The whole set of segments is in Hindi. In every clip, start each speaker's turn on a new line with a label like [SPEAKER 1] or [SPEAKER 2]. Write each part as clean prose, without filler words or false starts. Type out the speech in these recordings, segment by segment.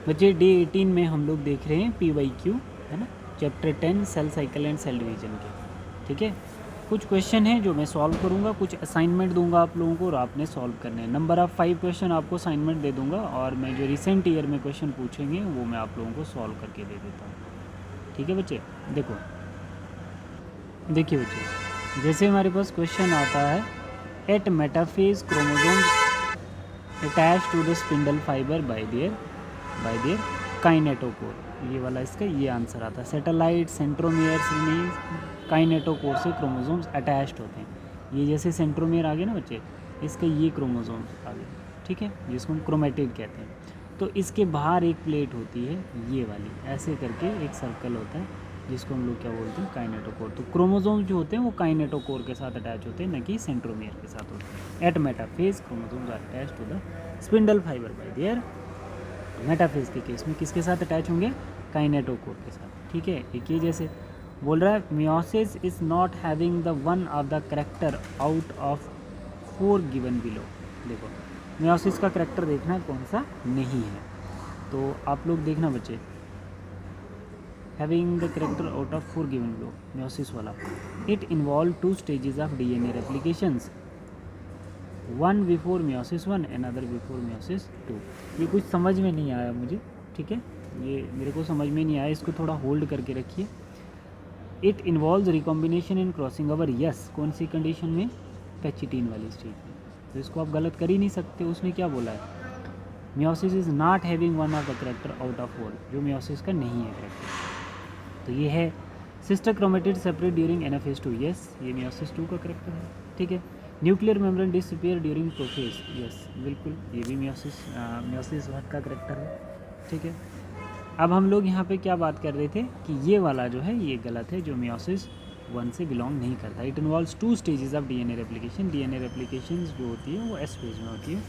[SPEAKER 1] बच्चे डे 18 में हम लोग देख रहे हैं PYQ, है ना, chapter 10 cell cycle and cell division के। ठीक है, कुछ क्वेश्चन हैं जो मैं सॉल्व करूंगा, कुछ असाइनमेंट दूंगा आप लोगों को और आपने सॉल्व करने हैं। नंबर ऑफ 5 क्वेश्चन आपको असाइनमेंट दे दूंगा और मैं जो रिसेंट ईयर में क्वेश्चन पूछेंगे वो मैं आप लोगों को सॉल्व करके दे देता हूँ। ठीक है बच्चे, देखो देखिए बच्चे, जैसे हमारे पास क्वेश्चन आता है, at metaphase chromosomes attach to the spindle fibre by their kinetochore, ये वाला इसका ये आंसर आता है। सैटेलाइट, सेंट्रोमियर्स में काइनेटोकोर से क्रोमोसोम्स अटैच्ड होते हैं। ये जैसे सेंट्रोमियर आ गए ना बच्चे, इसके ये क्रोमोसोम्स आ गए, ठीक है, जिसको हम क्रोमेटिड कहते हैं। तो इसके बाहर एक प्लेट होती है ये वाली, ऐसे करके एक सर्कल होता है जिसको हम लोग क्या बोलते हैं, काइनेटोकोर। तो क्रोमोसोम्स जो होते हैं वो काइनेटोकोर के साथ अटैच होते हैं, न कि सेंट्रोमियर के साथ होते हैं। At metaphase chromosomes are attach to the spindle fibre by their, metaphase के केस में किसके साथ अटैच होंगे, काइनेटोकोर के साथ। ठीक है, एक ये जैसे बोल रहा है, meiosis is not having the one of the character out of 4 given below. देखो मियोसिस का करेक्टर देखना है कौन सा नहीं है, तो आप लोग देखना बच्चे, having the character out of 4 given below, meiosis वाला। It involve 2 stages of DNA replications, one before meiosis 1 and other before meiosis 2। ये कुछ समझ में नहीं आया मुझे, ठीक है, ये मेरे को समझ में नहीं आया, इसको थोड़ा होल्ड करके रखिए। It involves recombination in crossing over, yes, कौन सी कंडीशन में, पैचिटीन वाली स्टेज में। तो इसको आप गलत कर ही नहीं सकते। उसने क्या बोला है, meiosis is not having one of the character out of 4, जो मियोसिस का नहीं है करेक्टर। तो ये है sister chromatid separate during NF2, yes, ये मियोसिस 2 का करेक्टर है। ठीक है, nuclear membrane disappear during prophase, yes बिल्कुल, ये भी मियोसिस 1 का करेक्टर है। ठीक है, अब हम लोग यहाँ पे क्या बात कर रहे थे कि ये वाला जो है ये गलत है, जो मियोसिस 1 से बिलोंग नहीं करता। It involves 2 stages of DNA replication, DNA replication जो होती है वो S फेज में होती है,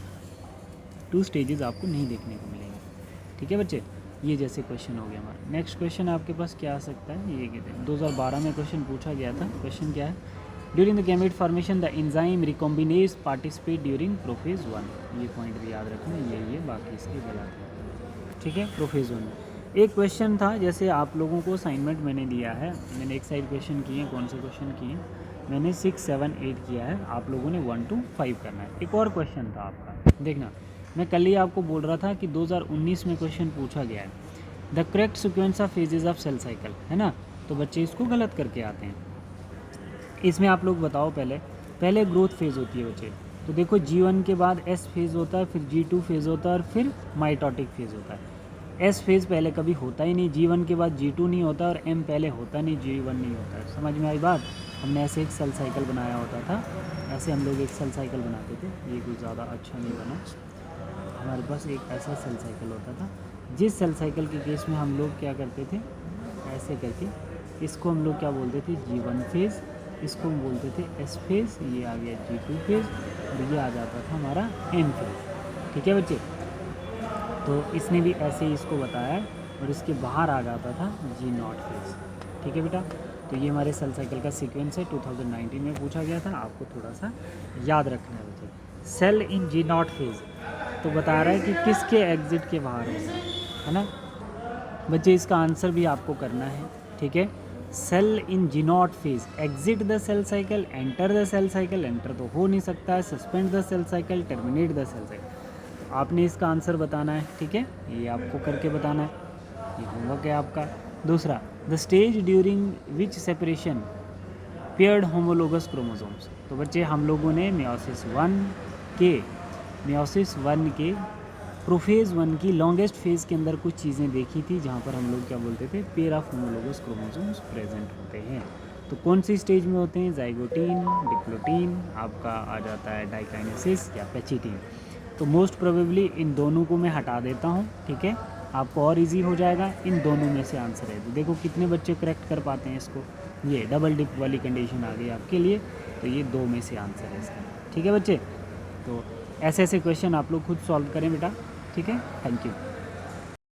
[SPEAKER 1] 2 स्टेजेस आपको नहीं देखने को मिलेंगे। ठीक है बच्चे, ये जैसे क्वेश्चन हो गया हमारा। नेक्स्ट क्वेश्चन आपके पास क्या आ सकता है, ये कहते हैं 2012 में क्वेश्चन पूछा गया था। क्वेश्चन क्या है, during the gamete formation the enzyme recombinase participate during prophase 1। ये पॉइंट भी याद रखना, ये बाकी इसके गलत है। ठीक है, प्रोफेज 1 में एक क्वेश्चन था, जैसे आप लोगों को असाइनमेंट मैंने दिया है, मैंने एक साइड क्वेश्चन किए, कौन से क्वेश्चन किए, मैंने 6, 7, 8 किया है, आप लोगों ने 1 to 5 करना है। एक और क्वेश्चन था आपका, देखना, मैं कल ही आपको बोल रहा था कि 2019 में क्वेश्चन पूछा गया है, the correct sequence of phases of cell cycle, है ना। तो बच्चे इसको गलत करके आते हैं। इसमें आप लोग बताओ, पहले ग्रोथ फेज़ होती है बच्चे, तो देखो G1 के बाद S फेज़ होता है, फिर G2 फेज़ होता है और फिर माइटोटिक फेज़ होता है। S फेज़ पहले कभी होता ही नहीं, G1 के बाद G2 नहीं होता और M पहले होता नहीं, G1 नहीं होता है। समझ में आई बात। हमने ऐसे एक सेल साइकिल बनाया होता था, ऐसे हम लोग एक सेल साइकिल बनाते थे, ये कुछ ज़्यादा अच्छा नहीं बना। हमारे पास एक ऐसा सेल साइकिल होता था, जिस सेल साइकिल के केस में हम लोग क्या करते थे, ऐसे करके, इसको हम लोग क्या बोलते थे, G1 फेज़, इसको हम बोलते थे S फेज़, ये आ गया G2 फेज़ और ये आ जाता था हमारा M फेज़। ठीक है बच्चे, तो इसने भी ऐसे ही इसको बताया और इसके बाहर आ जाता था G0 फेज़। ठीक है बेटा, तो ये हमारे सेल साइकिल का सीक्वेंस है, 2019 में पूछा गया था, आपको थोड़ा सा याद रखना है बच्चे। सेल इन G0 फेज़ तो बता रहा है कि किसके एग्जिट के बाहर है ना बच्चे, इसका आंसर भी आपको करना है। ठीक है, cell in G0 phase, exit the cell cycle, enter the cell cycle, enter तो हो नहीं सकता है, suspend the cell cycle, terminate the cell cycle. तो आपने इसका आंसर बताना है। ठीक है, ये आपको करके बताना है, ये होमवर्क है आपका। दूसरा, the stage during which separation paired homologous chromosomes. तो बच्चे हम लोगों ने मियोसिस 1 के प्रोफेज़ 1 की लॉन्गेस्ट फेज़ के अंदर कुछ चीज़ें देखी थी, जहाँ पर हम लोग क्या बोलते थे, pair of homologous chromosomes present होते हैं। तो कौन सी स्टेज में होते हैं, जाइगोटीन, डिप्लोटीन, आपका आ जाता है डाइकाइनेसिस या पैचिटीन। तो मोस्ट प्रोबेबली इन दोनों को मैं हटा देता हूँ। ठीक है, आपको और इजी हो जाएगा, इन दोनों में से आंसर है। तो देखो कितने बच्चे करेक्ट कर पाते हैं इसको, ये डबल डिप वाली कंडीशन आ गई आपके लिए, तो ये 2 में से आंसर है इसका। ठीक है बच्चे, तो ऐसे क्वेश्चन आप लोग खुद सॉल्व करें बेटा। ठीक है, थैंक यू।